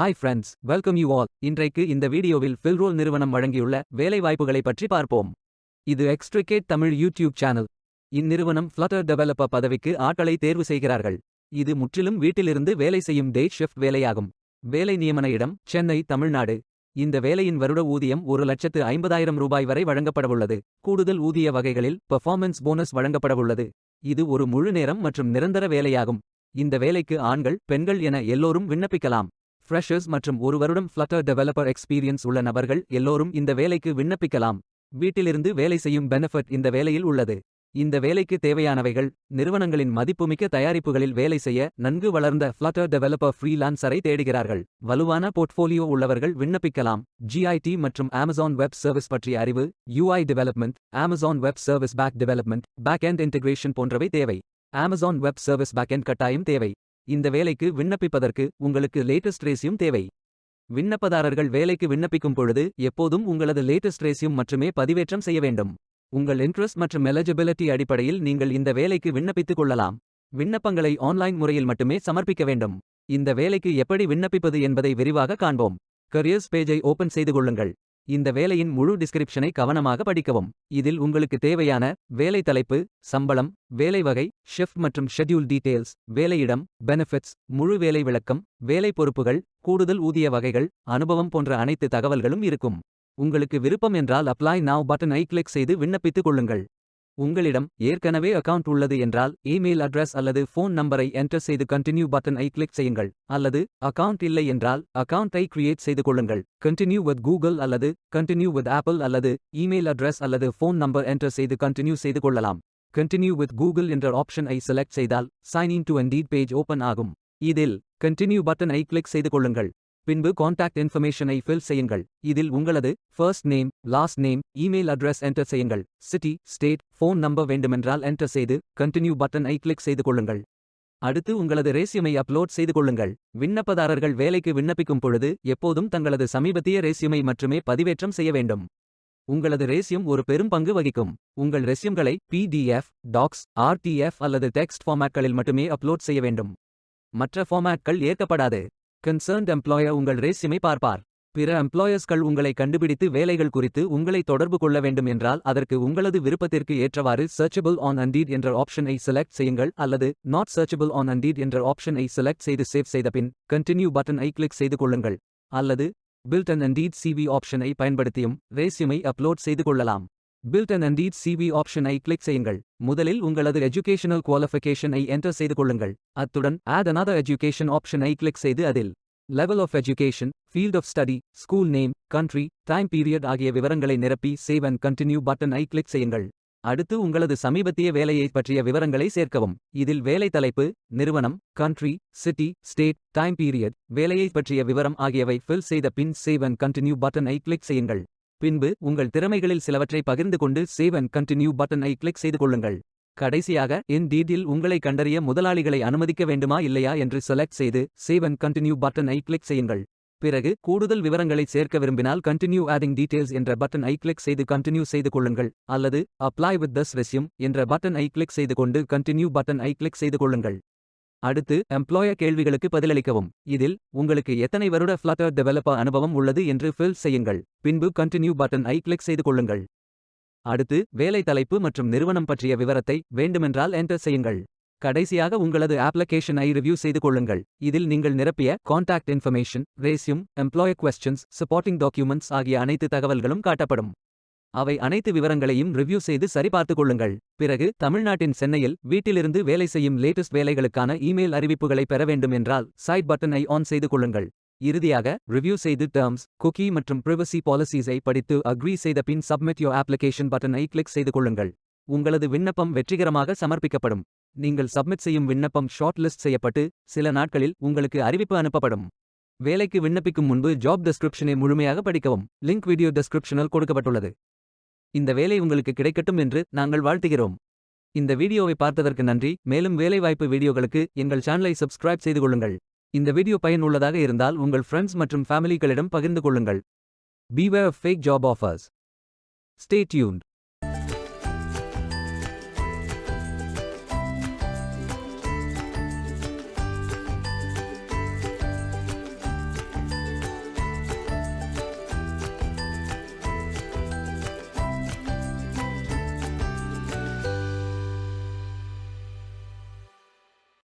Hi friends, welcome you all. இன்றைக்கு இந்த வீடியோவில் ஃபில்ரோல் நிறுவனம் வழங்கியுள்ள வேலைவாய்ப்புகளை பற்றி பார்ப்போம். இது எக்ஸ்ட்ரிகேட் தமிழ் யூடியூப் சேனல். இந்நிறுவனம் ஃப்ளட்டர் டெவலப்பர் பதவிக்கு ஆட்களை தேர்வு செய்கிறார்கள். இது முற்றிலும் வீட்டிலிருந்து வேலை செய்யும் டே ஷிஃப்ட் வேலையாகும். வேலை நியமன இடம் சென்னை, தமிழ்நாடு. இந்த வேலையின் வருட ஊதியம் 1,50,000 ரூபாய் வரை வழங்கப்படவுள்ளது. கூடுதல் ஊதிய வகைகளில் பெர்ஃபார்மன்ஸ் போனஸ் வழங்கப்படவுள்ளது. இது ஒரு முழு நேரம் மற்றும் நிரந்தர வேலையாகும். இந்த வேலைக்கு ஆண்கள், பெண்கள் என எல்லோரும் விண்ணப்பிக்கலாம். ஃப்ரெஷர்ஸ் மற்றும் 1 வருடம் ஃப்ளட்டர் டெவலப்பர் எக்ஸ்பீரியன்ஸ் உள்ள நபர்கள் எல்லோரும் இந்த வேலைக்கு விண்ணப்பிக்கலாம். வீட்டிலிருந்து வேலை செய்யும் பெனிஃபிட் இந்த வேலையில் உள்ளது. இந்த வேலைக்கு தேவையானவைகள்: நிறுவனங்களின் மதிப்புமிக்க தயாரிப்புகளில் வேலை செய்ய நன்கு வளர்ந்த ஃப்ளட்டர் டெவலப்பர் ஃப்ரீலான்சரை தேடுகிறார்கள். வலுவான போர்ட்ஃபோலியோ உள்ளவர்கள் விண்ணப்பிக்கலாம். GIT மற்றும் Amazon வெப் சர்வீஸ் பற்றிய அறிவு, UI development, Amazon web service back development, backend integration போன்றவை தேவை. Amazon வெப் சர்வீஸ் பேக்எண்ட் கட்டாயம் தேவை. இந்த வேலைக்கு விண்ணப்பிப்பதற்கு உங்களுக்கு லேட்டஸ்ட் ரெஸ்யூம் தேவை. விண்ணப்பதாரர்கள் வேலைக்கு விண்ணப்பிக்கும் பொழுது எப்போதும் உங்களது லேட்டஸ்ட் ரெஸ்யூம் மட்டுமே பதிவேற்றம் செய்ய வேண்டும். உங்கள் இன்ட்ரெஸ்ட் மற்றும் எலிஜிபிலிட்டி அடிப்படையில் நீங்கள் இந்த வேலைக்கு விண்ணப்பித்துக் கொள்ளலாம். விண்ணப்பங்களை ஆன்லைன் முறையில் மட்டுமே சமர்ப்பிக்க வேண்டும். இந்த வேலைக்கு எப்படி விண்ணப்பிப்பது என்பதை விரிவாக காண்போம். கரியர்ஸ் பேஜை ஓபன் செய்து கொள்ளுங்கள். இந்த வேலையின் முழு டிஸ்கிரிப்ஷனை கவனமாக படிக்கவும். இதில் உங்களுக்கு தேவையான வேலை தலைப்பு, சம்பளம், வேலை வகை, ஷிஃப்ட் மற்றும் ஷெட்யூல் டீடைல்ஸ், வேலையிடம், பெனிஃபிட்ஸ், முழு வேலை விளக்கம், வேலை பொறுப்புகள், கூடுதல் ஊதிய வகைகள், அனுபவம் போன்ற அனைத்து தகவல்களும் இருக்கும். உங்களுக்கு விருப்பம் என்றால் அப்ளை நவ் பட்டனை கிளிக் செய்து விண்ணப்பித்துக் கொள்ளுங்கள். உங்களிடம் ஏற்கனவே அக்கவுண்ட் உள்ளது என்றால் இமெயில் அட்ரஸ் அல்லது ஃபோன் நம்பரை என்டர் செய்து கண்டினியூ பட்டனை கிளிக் செய்யுங்கள். அல்லது அக்கவுண்ட் இல்லை என்றால் அக்கவுண்டை கிரியேட் செய்து கொள்ளுங்கள். கண்டினியூ வித் கூகுள் அல்லது கண்டினியூ வித் ஆப்பிள் அல்லது இமெயில் அட்ரஸ் அல்லது ஃபோன் நம்பர் என்டர் செய்து கண்டினியூ செய்து கொள்ளலாம். கண்டினியூ வித் கூகுள் என்ற ஆப்ஷனை செலக்ட் செய்தால் sign in to Indeed page open ஆகும். இதில் கண்டினியூ பட்டனை கிளிக் செய்து கொள்ளுங்கள். பின்பு கான்டாக்ட் இன்ஃபர்மேஷனை ஃபில் செய்யுங்கள். இதில் உங்களது first name, last name, email address enter செய்யுங்கள். சிட்டி, ஸ்டேட், ஃபோன் நம்பர் வேண்டுமென்றால் என்டர் செய்து கண்டினியூ பட்டனை கிளிக் செய்து கொள்ளுங்கள். அடுத்து உங்களது ரெஸ்யூமை அப்லோட் செய்து கொள்ளுங்கள். விண்ணப்பதாரர்கள் வேலைக்கு விண்ணப்பிக்கும் பொழுது எப்போதும் தங்களது சமீபத்திய ரெஸ்யூமை மட்டுமே பதிவேற்றம் செய்ய வேண்டும். உங்களது ரெஸ்யூம் ஒரு பெரும் பங்கு வகிக்கும். உங்கள் ரெஸ்யூம்களை PDF, டாக்ஸ், RTF அல்லது டெக்ஸ்ட் ஃபார்மேட்களில் மட்டுமே அப்லோட் செய்ய வேண்டும். மற்ற ஃபார்மேட்கள் ஏற்கப்படாது. கன்சர்ன்ட் எம்ப்ளாயர் உங்கள் ரெஸ்யூமை பார்ப்பார். பிற எம்ப்ளாயர்ஸ்கள் உங்களை கண்டுபிடித்து வேலைகள் குறித்து உங்களை தொடர்பு கொள்ள வேண்டும் என்றால் அதற்கு உங்களது விருப்பத்திற்கு ஏற்றவாறு சர்ச்சபிள் ஆன் இண்டீட் என்ற ஆப்ஷனை செலக்ட் செய்யுங்கள் அல்லது நாட் சர்ச்சபிள் ஆன் இண்டீட் என்ற ஆப்ஷனை செலக்ட் செய்து சேவ் செய்த பின் கண்டினியூ பட்டனை கிளிக் செய்து கொள்ளுங்கள். அல்லது பில்ட் அண்ட் இண்டீட் CV ஆப்ஷனை பயன்படுத்தியும் ரெஸ்யூமை அப்லோட் செய்து கொள்ளலாம். பில்ட் அண்ட் இண்டீட் CV ஆப்ஷனை கிளிக் செய்யுங்கள். முதலில் உங்களது எஜுகேஷனல் குவாலிஃபிகேஷனை என்டர் செய்து கொள்ளுங்கள். அத்துடன் ஆட் another எஜுகேஷன் ஆப்ஷனை கிளிக் செய்து அதில் level of education, field of study, school name, country, time period ஆகிய விவரங்களை நிரப்பி சேவ் அண்ட் கண்டினியூ பட்டனை கிளிக் செய்யுங்கள். அடுத்து உங்களது சமீபத்திய வேலையைப் பற்றிய விவரங்களை சேர்க்கவும். இதில் வேலை தலைப்பு, நிறுவனம், country, city, state, time period, வேலையைப் பற்றிய விவரம் ஆகியவை ஃபில் செய்த பின் சேவ் அண்ட் கண்டினியூ பட்டனை கிளிக் செய்யுங்கள். பின்பு உங்கள் திறமைகளில் சிலவற்றை பகிர்ந்து கொண்டு சேவ் அண்ட் கண்டினியூ பட்டனை கிளிக் செய்து கொள்ளுங்கள். கடைசியாக இன்டீடில் உங்களை கண்டறிய முதலாளிகளை அனுமதிக்க வேண்டுமா இல்லையா என்று செலக்ட் செய்து சேவ் அண்ட் கண்டினியூ பட்டனை கிளிக் செய்யுங்கள். பிறகு கூடுதல் விவரங்களை சேர்க்க விரும்பினால் கண்டினியூ ஆடிங் டீடைல்ஸ் என்ற பட்டனை கிளிக் செய்து கண்டினியூ செய்து கொள்ளுங்கள். அல்லது அப்ளை வித் திஸ் ரெஸ்யூம் என்ற பட்டனை கிளிக் செய்து கொண்டு கண்டினியூ பட்டனை கிளிக் செய்து கொள்ளுங்கள். அடுத்து எம்ப்ளாயர் கேள்விகளுக்கு பதிலளிக்கவும். இதில் உங்களுக்கு எத்தனை வருட ஃப்ளட்டர் டெவலப்பர் அனுபவம் உள்ளது என்று ஃபில் செய்யுங்கள். பின்பு கண்டினியூ பட்டனை கிளிக் செய்து கொள்ளுங்கள். அடுத்து வேலை தலைப்பு மற்றும் நிறுவனம் பற்றிய விவரத்தை வேண்டுமென்றால் என்டர் செய்யுங்கள். கடைசியாக உங்களது அப்ளிகேஷனை ரிவ்யூ செய்து கொள்ளுங்கள். இதில் நீங்கள் நிரப்பிய contact information, resume, employer questions, supporting documents ஆகிய அனைத்து தகவல்களும் காட்டப்படும். அவை அனைத்து விவரங்களையும் ரிவ்யூ செய்து சரிபார்த்து கொள்ளுங்கள். பிறகு தமிழ்நாட்டின் சென்னையில் வீட்டிலிருந்து வேலை செய்யும் லேட்டஸ்ட் வேலைகளுக்கான இமெயில் அறிவிப்புகளை பெற வேண்டும் என்றால் சைட் பட்டனை ஆன் செய்து கொள்ளுங்கள். இறுதியாக ரிவ்யூ செய்து டெர்ம்ஸ், குக்கி மற்றும் பிரைவசி பாலிசிஸை படித்து அக்ரி செய்த பின் சப்மிட் யோர் அப்ளிகேஷன் பட்டனை கிளிக் செய்து கொள்ளுங்கள். உங்களது விண்ணப்பம் வெற்றிகரமாக சமர்ப்பிக்கப்படும். நீங்கள் சப்மிட் செய்யும் விண்ணப்பம் ஷார்ட் லிஸ்ட் செய்யப்பட்டு சில நாட்களில் உங்களுக்கு அறிவிப்பு அனுப்பப்படும். வேலைக்கு விண்ணப்பிக்கும் முன்பு ஜாப் டெஸ்கிரிப்ஷனை முழுமையாக படிக்கவும். லிங்க் வீடியோ டெஸ்கிரிப்ஷனில் கொடுக்கப்பட்டுள்ளது. இந்த வேலை உங்களுக்கு கிடைக்கட்டும் என்று நாங்கள் வாழ்த்துகிறோம். இந்த வீடியோவை பார்த்ததற்கு நன்றி. மேலும் வேலைவாய்ப்பு வீடியோகளுக்கு எங்கள் சேனலை சப்ஸ்கிரைப் செய்து கொள்ளுங்கள். இந்த வீடியோ பயனுள்ளதாக இருந்தால் உங்கள் ஃப்ரெண்ட்ஸ் மற்றும் ஃபேமிலிகளிடம் பகிர்ந்து கொள்ளுங்கள். Beware of fake job offers. Stay tuned.